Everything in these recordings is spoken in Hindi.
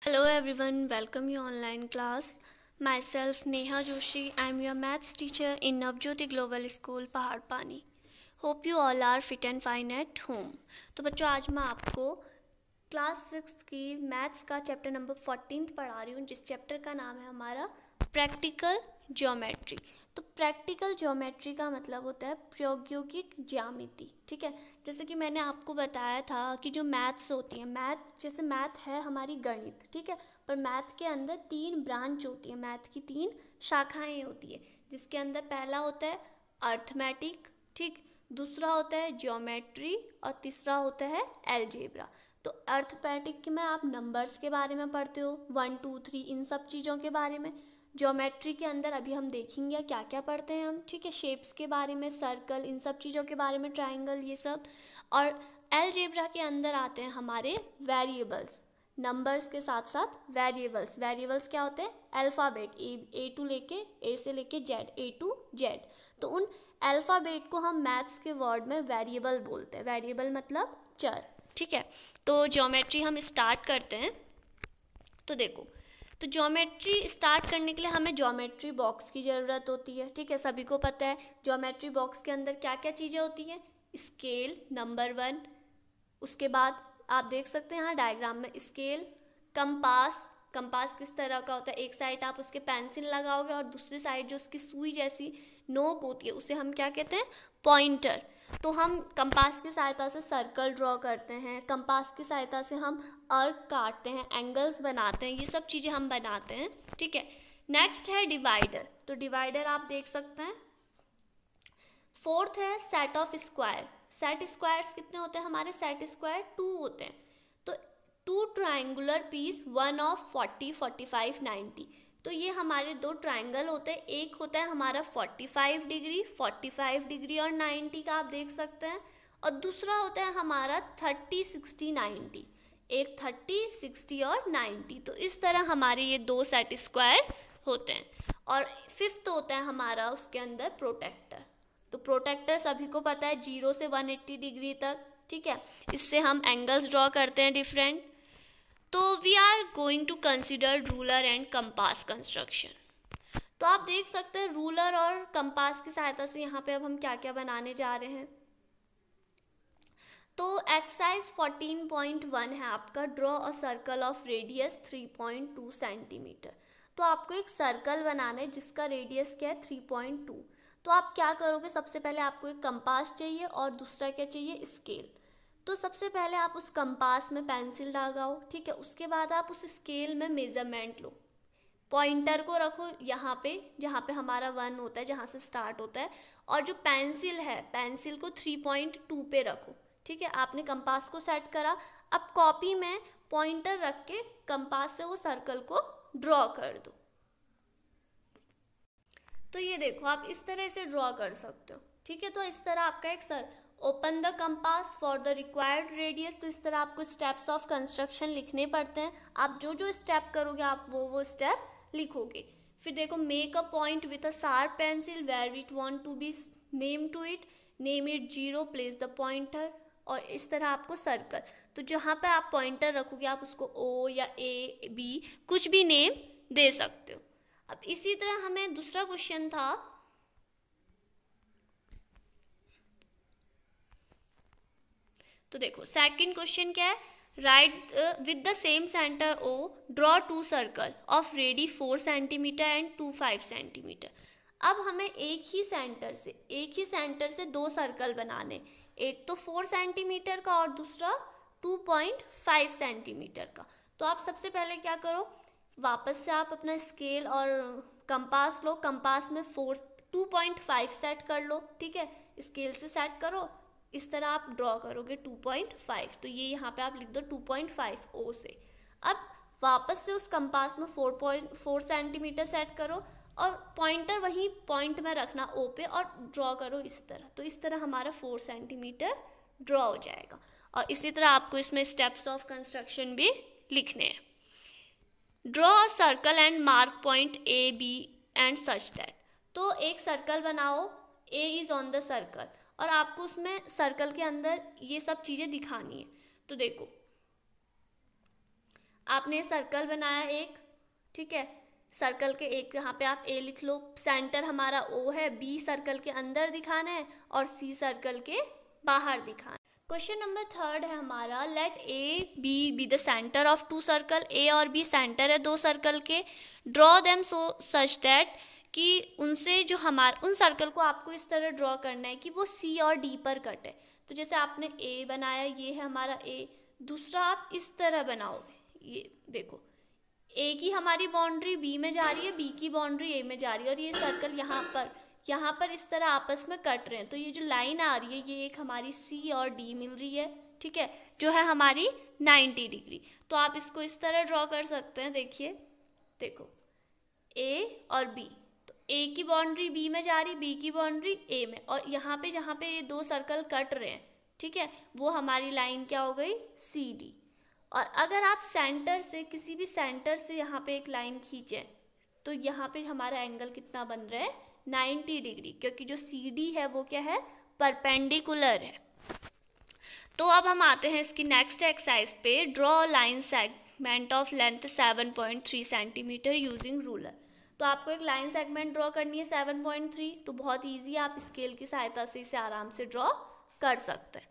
Hello everyone, welcome you online class. Myself Neha Joshi, I am your maths teacher in Navjyoti Global School, पहाड़ पानी. Hope you all are fit and fine at home. तो बच्चों आज मैं आपको क्लास 6 की मैथ्स का चैप्टर नंबर 14 पढ़ा रही हूँ, जिस चैप्टर का नाम है हमारा प्रैक्टिकल ज्योमेट्री. तो प्रैक्टिकल ज्योमेट्री का मतलब होता है प्रायोगिक ज्यामिति. ठीक है, जैसे कि मैंने आपको बताया था कि जो मैथ्स होती है, जैसे मैथ है हमारी गणित. ठीक है, पर मैथ के अंदर 3 ब्रांच होती है, मैथ की 3 शाखाएं होती है, जिसके अंदर पहला होता है अर्थमेटिक, ठीक, दूसरा होता है ज्योमेट्री और तीसरा होता है अलजेब्रा. तो अर्थमेटिक में आप नंबर्स के बारे में पढ़ते हो, 1 2 3 इन सब चीज़ों के बारे में. ज्योमेट्री के अंदर अभी हम देखेंगे क्या क्या पढ़ते हैं हम. ठीक है, शेप्स के बारे में, सर्कल, इन सब चीज़ों के बारे में, ट्राइंगल, ये सब. और अलजेब्रा के अंदर आते हैं हमारे वेरिएबल्स, नंबर्स के साथ साथ वेरिएबल्स. वेरिएबल्स क्या होते हैं? अल्फ़ाबेट, ए से लेके जेड, ए टू जेड. तो उन अल्फ़ाबेट को हम मैथ्स के वर्ड में वेरिएबल बोलते हैं. वेरिएबल मतलब चर. ठीक है, तो ज्योमेट्री हम स्टार्ट करते हैं. तो देखो, तो ज्योमेट्री स्टार्ट करने के लिए हमें ज्योमेट्री बॉक्स की ज़रूरत होती है. ठीक है, सभी को पता है ज्योमेट्री बॉक्स के अंदर क्या क्या चीज़ें होती हैं. स्केल नंबर 1, उसके बाद आप देख सकते हैं यहाँ डायग्राम में स्केल, कंपास. कंपास किस तरह का होता है? एक साइड आप उसके पेंसिल लगाओगे और दूसरी साइड जो उसकी सुई जैसी नोक होती है उसे हम क्या कहते हैं? पॉइंटर. तो हम कंपास की सहायता से सर्कल ड्रॉ करते हैं, कंपास की सहायता से हम अर्क काटते हैं, एंगल्स बनाते हैं, ये सब चीज़ें हम बनाते हैं. ठीक है, नेक्स्ट है डिवाइडर. तो डिवाइडर आप देख सकते हैं. फोर्थ है set of square. Set squares कितने होते हैं हमारे? सेट स्क्वायर 2 होते हैं. तो 2 ट्राइंगुलर पीस, 1 ऑफ 40 45 90. तो ये हमारे 2 ट्राइंगल होते हैं. एक होता है हमारा 45 डिग्री और 90 का आप देख सकते हैं, और दूसरा होता है हमारा 30 60 90. एक 30 60 और 90. तो इस तरह हमारे ये 2 सेट स्क्वायर होते हैं. और फिफ्थ होता है हमारा उसके अंदर प्रोटेक्टर. तो प्रोटेक्टर सभी को पता है 0 से 180 डिग्री तक. ठीक है, इससे हम एंगल्स ड्रॉ करते हैं डिफरेंट. तो we are going to consider ruler and compass construction. तो आप देख सकते हैं रूलर और कंपास की सहायता से यहाँ पे अब हम क्या क्या बनाने जा रहे हैं. तो एक्सरसाइज 14.1 है आपका, draw a circle of radius 3.2 centimetre. तो आपको एक सर्कल बनाना है जिसका रेडियस क्या है? 3.2. तो आप क्या करोगे? सबसे पहले आपको एक कंपास चाहिए और दूसरा क्या चाहिए? स्केल. तो सबसे पहले आप उस कंपास में पेंसिल लगाओ. ठीक है, उसके बाद आप उस स्केल में मेजरमेंट लो. पॉइंटर को रखो यहाँ पे जहाँ पे हमारा 1 होता है, जहाँ से स्टार्ट होता है, और जो पेंसिल है, पेंसिल को 3.2 पे रखो. ठीक है, आपने कंपास को सेट करा. अब कॉपी में पॉइंटर रख के कंपास से वो सर्कल को ड्रॉ कर दो. तो ये देखो, आप इस तरह से ड्रॉ कर सकते हो. ठीक है, तो इस तरह आपका एक open the compass for the required radius. तो इस तरह आपको स्टेप्स ऑफ कंस्ट्रक्शन लिखने पड़ते हैं. आप जो जो स्टेप करोगे आप वो स्टेप लिखोगे. फिर देखो, make a point with a sharp pencil where it want to be name to it, name it 0, place the pointer. और इस तरह आपको सर्कल, तो जहाँ पे आप पॉइंटर रखोगे आप उसको O या A B कुछ भी नेम दे सकते हो. अब इसी तरह हमें दूसरा क्वेश्चन था. तो देखो सेकंड क्वेश्चन क्या है? Right with the same centre O draw 2 circle of ready 4 centimetre and 2 5 centimetre. अब हमें एक ही सेंटर से 2 सर्कल बनाने, एक तो 4 सेंटीमीटर का और दूसरा 2.5 सेंटीमीटर का. तो आप सबसे पहले क्या करो, वापस से आप अपना स्केल और कंपास लो. कंपास में 2.5 सेट कर लो. ठीक है, स्केल से सेट करो. इस तरह आप ड्रॉ करोगे 2.5. तो ये यहाँ पे आप लिख दो 2.5 O से. अब वापस से उस कंपास में 4.4 सेंटीमीटर सेट करो और पॉइंटर वही पॉइंट में रखना O पे और ड्रॉ करो इस तरह. तो इस तरह हमारा 4 सेंटीमीटर ड्रॉ हो जाएगा. और इसी तरह आपको इसमें स्टेप्स ऑफ कंस्ट्रक्शन भी लिखने हैं. Draw a circle and mark point A B and such that. तो एक सर्कल बनाओ, A is on the circle, और आपको उसमें सर्कल के अंदर ये सब चीज़ें दिखानी है. तो देखो, आपने सर्कल बनाया एक, ठीक है, सर्कल के एक यहाँ पे आप ए लिख लो, सेंटर हमारा ओ है, बी सर्कल के अंदर दिखाना है और सी सर्कल के बाहर दिखाना है। क्वेश्चन नंबर 3 है हमारा, let A B the centre of two circle, A और बी सेंटर है दो सर्कल के, draw them so such that कि उनसे जो उन सर्कल को आपको इस तरह ड्रॉ करना है कि वो सी और डी पर कटे। तो जैसे आपने ए बनाया, ये है हमारा ए, दूसरा आप इस तरह बनाओगे, ये देखो ए की हमारी बाउंड्री बी में जा रही है, बी की बाउंड्री ए में जा रही है, और ये सर्कल यहाँ पर इस तरह आपस में कट रहे हैं। तो ये जो लाइन आ रही है ये एक हमारी सी और डी मिल रही है, ठीक है, जो है हमारी 90 डिग्री। तो आप इसको इस तरह ड्रॉ कर सकते हैं, देखिए, देखो ए और बी, तो ए की बाउंड्री बी में जा रही, बी की बाउंड्री ए में, और यहाँ पे जहाँ पे ये दो सर्कल कट रहे हैं, ठीक है, वो हमारी लाइन क्या हो गई, सी डी। और अगर आप सेंटर से, किसी भी सेंटर से यहाँ पे एक लाइन खींचें तो यहाँ पे हमारा एंगल कितना बन रहा है, 90 डिग्री, क्योंकि जो सी डी है वो क्या है, परपेंडिकुलर है। तो अब हम आते हैं इसकी नेक्स्ट एक्सरसाइज पे, draw line segment of length 7.3 centimetre using ruler. तो आपको एक लाइन सेगमेंट ड्रॉ करनी है 7.3, तो बहुत ईजी, आप स्केल की सहायता से इसे आराम से ड्रॉ कर सकते हैं।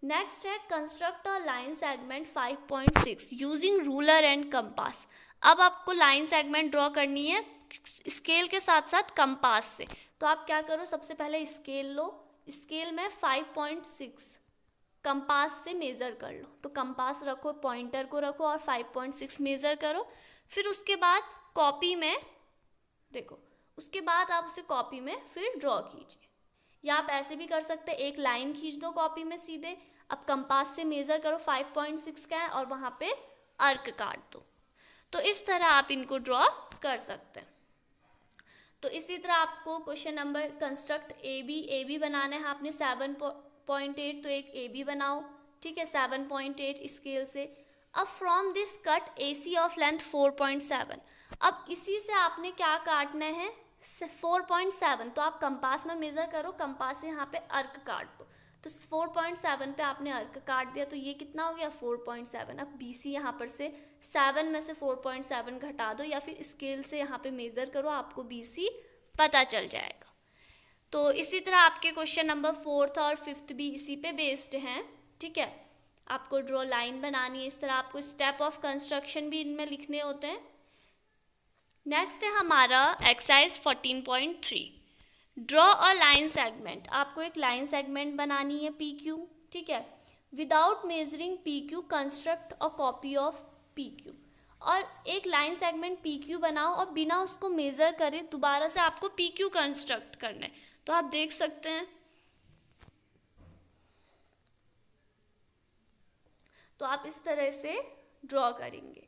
नेक्स्ट है construct a line segment 5.6 using ruler and compass. अब आपको लाइन सेगमेंट ड्रॉ करनी है स्केल के साथ साथ कंपास से। तो आप क्या करो, सबसे पहले स्केल लो, स्केल में 5.6 कंपास से मेज़र कर लो। तो कंपास रखो, पॉइंटर को रखो और 5.6 मेज़र करो। फिर उसके बाद कॉपी में देखो, उसके बाद आप उसे कॉपी में फिर ड्रॉ कीजिए, या आप ऐसे भी कर सकते हैं, एक लाइन खींच दो कॉपी में सीधे, अब कंपास से मेज़र करो 5.6 का है और वहाँ पे आर्क काट दो। तो इस तरह आप इनको ड्रॉ कर सकते हैं। तो इसी तरह आपको question number construct A B बनाना है, आपने 7.8, तो एक ए बी बनाओ, ठीक है, 7.8 स्केल से। अब from this cut A C of length 4.7, अब इसी से आपने क्या काटना है, 4.7। तो आप कंपास में मेज़र करो, कंपास से यहाँ पे अर्क काट दो, तो 4.7 पे आपने अर्क काट दिया, तो ये कितना हो गया, 4.7। अब बी सी यहाँ पर से 7 में से 4.7 घटा दो, या फिर स्केल से यहाँ पे मेज़र करो, आपको बी सी पता चल जाएगा। तो इसी तरह आपके क्वेश्चन नंबर 4 और 5 भी इसी पे बेस्ड हैं, ठीक है। आपको ड्रॉ लाइन बनानी है, इस तरह आपको स्टेप ऑफ कंस्ट्रक्शन भी इनमें लिखने होते हैं। नेक्स्ट है हमारा exercise 14.3, draw a line segment. आपको एक लाइन सेगमेंट बनानी है पी क्यू, ठीक है, without measuring P Q construct a copy of P Q. और एक लाइन सेगमेंट पी क्यू बनाओ और बिना उसको मेज़र करे दोबारा से आपको पी क्यू कंस्ट्रक्ट करना है। तो आप देख सकते हैं, तो आप इस तरह से ड्रॉ करेंगे।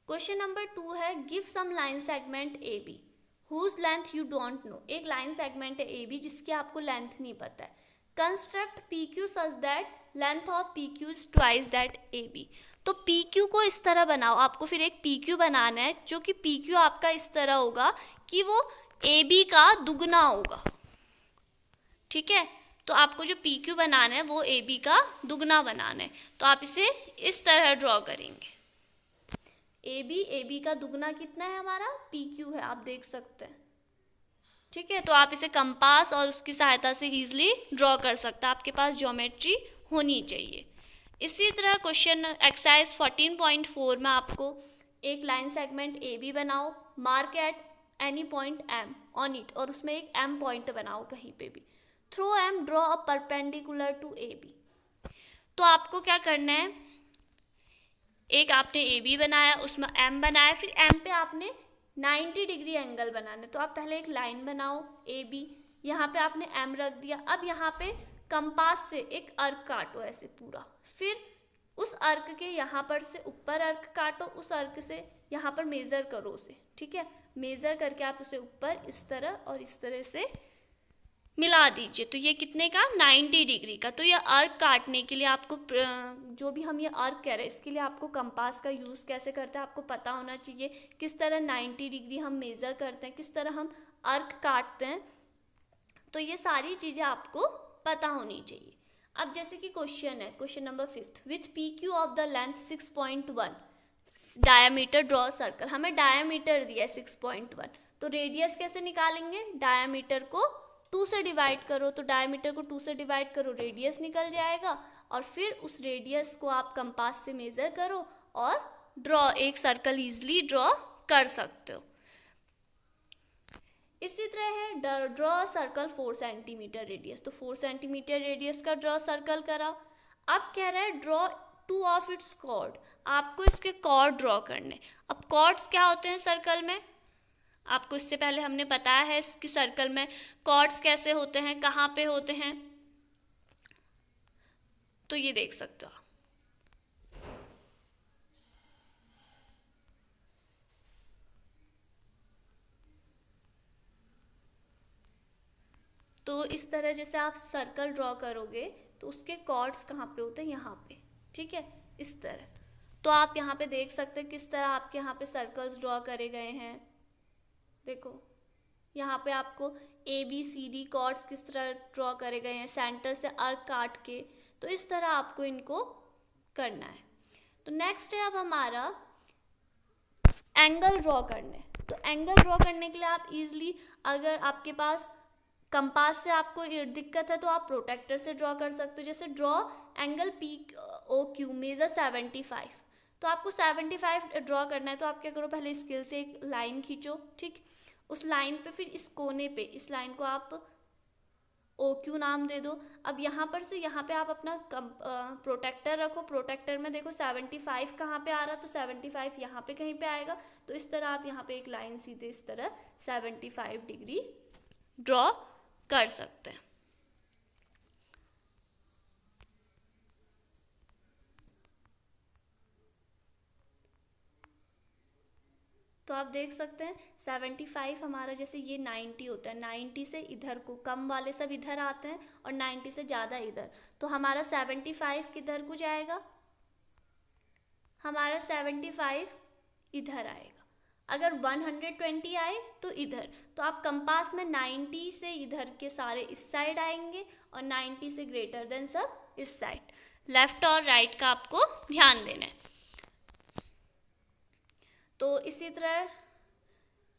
क्वेश्चन नंबर 2 है, give some line segment A B whose length you don't know. एक लाइन सेगमेंट है ए बी जिसकी आपको लेंथ नहीं पता है। Construct P Q such that length of P Q is twice that A B. तो पी क्यू को इस तरह बनाओ, आपको फिर एक पी क्यू बनाना है जो कि पी क्यू आपका इस तरह होगा कि वो ए बी का दुगना होगा, ठीक है। तो आपको जो पी क्यू बनाना है वो ए बी का दुगना बनाना है। तो आप इसे इस तरह ड्रॉ करेंगे, ए बी का दुगना कितना है हमारा, पी क्यू है, आप देख सकते हैं, ठीक है। तो आप इसे कंपास और उसकी सहायता से इजीली ड्रॉ कर सकते हैं, आपके पास ज्योमेट्री होनी चाहिए। इसी तरह क्वेश्चन एक्सरसाइज 14.4 में आपको एक लाइन सेगमेंट ए बी बनाओ, mark at any point M on it, और उसमें एक एम पॉइंट बनाओ कहीं पे भी। Through M draw a perpendicular to A B. तो आपको क्या करना है, एक आपने ए बी बनाया, उसमें एम बनाया, फिर एम पे आपने 90 डिग्री एंगल बनाना है। तो आप पहले एक लाइन बनाओ ए बी, यहाँ पे आपने एम रख दिया। अब यहाँ पे कंपास से एक अर्क काटो ऐसे पूरा, फिर उस अर्क के यहाँ पर से ऊपर अर्क काटो, उस अर्क से यहाँ पर मेज़र करो उसे, ठीक है। मेज़र करके आप उसे ऊपर इस तरह और इस तरह से मिला दीजिए। तो ये कितने का, 90 डिग्री का। तो ये अर्क काटने के लिए आपको, जो भी हम ये अर्क कह रहे हैं, इसके लिए आपको कंपास का यूज़ कैसे करते हैं आपको पता होना चाहिए। किस तरह 90 डिग्री हम मेज़र करते हैं, किस तरह हम अर्क काटते हैं, तो ये सारी चीज़ें आपको पता होनी चाहिए। अब जैसे कि क्वेश्चन है, question number 5, with P Q of the length 6.1 diameter draw circle, हमें डायामीटर दिया है 6.1, तो रेडियस कैसे निकालेंगे, डायामीटर को 2 से डिवाइड करो, तो डायामीटर को 2 से डिवाइड करो, रेडियस निकल जाएगा, और फिर उस रेडियस को आप कंपास से मेज़र करो और ड्रॉ, एक सर्कल ईजिली ड्रॉ कर सकते हो। इसी तरह है ड्रॉ सर्कल 4 सेंटीमीटर रेडियस, तो 4 सेंटीमीटर रेडियस का ड्रॉ सर्कल करा। अब कह रहा है ड्रॉ 2 ऑफ इट्स कॉर्ड, आपको इसके कॉर्ड ड्रॉ करने। अब कॉर्ड्स क्या होते हैं सर्कल में, आपको इससे पहले हमने बताया है कि सर्कल में कॉर्ड्स कैसे होते हैं, कहाँ पे होते हैं, तो ये देख सकते हो। तो इस तरह जैसे आप सर्कल ड्रॉ करोगे तो उसके कॉर्ड्स कहाँ पे होते हैं, यहाँ पे, ठीक है, इस तरह। तो आप यहाँ पे देख सकते हैं किस तरह आपके यहाँ पे सर्कल्स ड्रॉ करे गए हैं। देखो यहाँ पे आपको ABCD कॉर्ड्स किस तरह ड्रॉ करे गए हैं, सेंटर से आर्क काट के, तो इस तरह आपको इनको करना है। तो नेक्स्ट है अब हमारा एंगल ड्रॉ करने। तो एंगल ड्रॉ करने के लिए आप इजीली, अगर आपके पास कंपास से आपको दिक्कत है तो आप प्रोटेक्टर से ड्रॉ कर सकते हो। जैसे ड्रॉ एंगल POQ मेजर 75, तो आपको 75 ड्रॉ करना है, तो आप क्या करो, पहले स्केल से एक लाइन खींचो, ठीक, उस लाइन पे फिर इस कोने पे, इस लाइन को आप OQ नाम दे दो। अब यहाँ पर से यहाँ पे आप अपना प्रोटेक्टर रखो, प्रोटेक्टर में देखो 75 कहाँ पे आ रहा, तो 75 यहाँ पे कहीं पे आएगा, तो इस तरह आप यहाँ पे एक लाइन सीधे इस तरह 75 डिग्री ड्रॉ कर सकते हैं। तो आप देख सकते हैं 75 हमारा, जैसे ये 90 होता है, 90 से इधर को कम वाले सब इधर आते हैं और 90 से ज़्यादा इधर, तो हमारा 75 किधर को जाएगा, हमारा 75 इधर आएगा। अगर 120 आए तो इधर, तो आप कंपास में 90 से इधर के सारे इस साइड आएंगे और 90 से ग्रेटर देन सब इस साइड। लेफ्ट और राइट का आपको ध्यान देना है। तो इसी तरह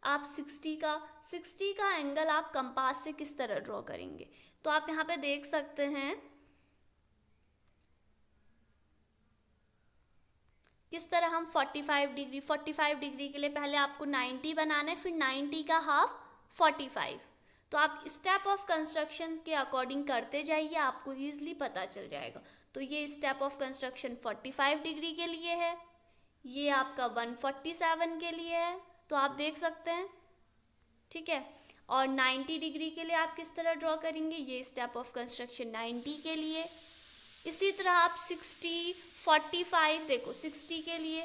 आप 60 का एंगल आप कंपास से किस तरह ड्रॉ करेंगे, तो आप यहाँ पे देख सकते हैं किस तरह हम 45 डिग्री के लिए पहले आपको 90 बनाना है, फिर 90 का हाफ 45। तो आप स्टेप ऑफ कंस्ट्रक्शन के अकॉर्डिंग करते जाइए, आपको ईजिली पता चल जाएगा। तो ये स्टेप ऑफ कंस्ट्रक्शन 45 डिग्री के लिए है, ये आपका 147 के लिए है, तो आप देख सकते हैं, ठीक है। और 90 डिग्री के लिए आप किस तरह ड्रॉ करेंगे, ये स्टेप ऑफ कंस्ट्रक्शन 90 के लिए। इसी तरह आप 60, 45 देखो 60 के लिए,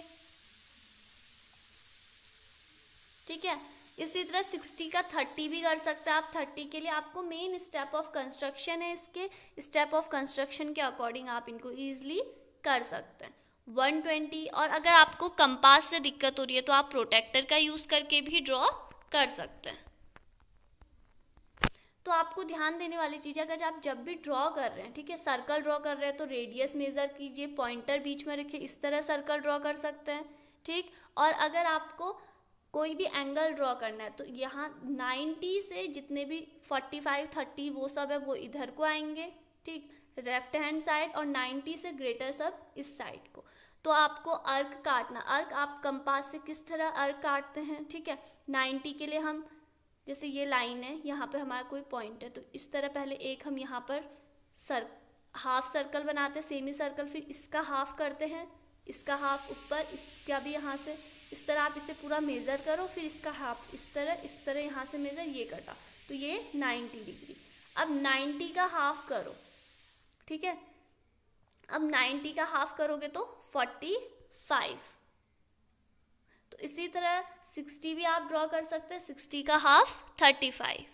ठीक है। इसी तरह 60 का 30 भी कर सकते हैं आप। 30 के लिए आपको मेन स्टेप ऑफ कंस्ट्रक्शन है, इसके स्टेप ऑफ कंस्ट्रक्शन के अकॉर्डिंग आप इनको ईजिली कर सकते हैं। 120, और अगर आपको कंपास से दिक्कत हो रही है तो आप प्रोटेक्टर का यूज़ करके भी ड्रॉ कर सकते हैं। तो आपको ध्यान देने वाली चीज़ है, अगर आप जब भी ड्रॉ कर रहे हैं, ठीक है, सर्कल ड्रॉ कर रहे हैं, तो रेडियस मेज़र कीजिए, पॉइंटर बीच में रखिए, इस तरह सर्कल ड्रॉ कर सकते हैं, ठीक। और अगर आपको कोई भी एंगल ड्रॉ करना है तो यहाँ 90 से जितने भी 45, 30 वो सब है वो इधर को आएंगे, ठीक, लेफ्ट हैंड साइड, और 90 से ग्रेटर सब इस साइड को। तो आपको अर्क काटना, अर्क आप कंपास से किस तरह अर्क काटते हैं, ठीक है। 90 के लिए हम, जैसे ये लाइन है, यहाँ पे हमारा कोई पॉइंट है, तो इस तरह पहले एक हम यहाँ पर हाफ सर्कल बनाते हैं, सेमी सर्कल, फिर इसका हाफ करते हैं, इसका हाफ ऊपर, इसका भी यहाँ से इस तरह आप इसे पूरा मेज़र करो, फिर इसका हाफ इस तरह यहाँ से मेज़र, ये कटा, तो ये 90 डिग्री। अब 90 का हाफ करो, ठीक है। अब 90 का हाफ करोगे तो 45। तो इसी तरह 60 भी आप ड्रॉ कर सकते हैं, 60 का हाफ 35।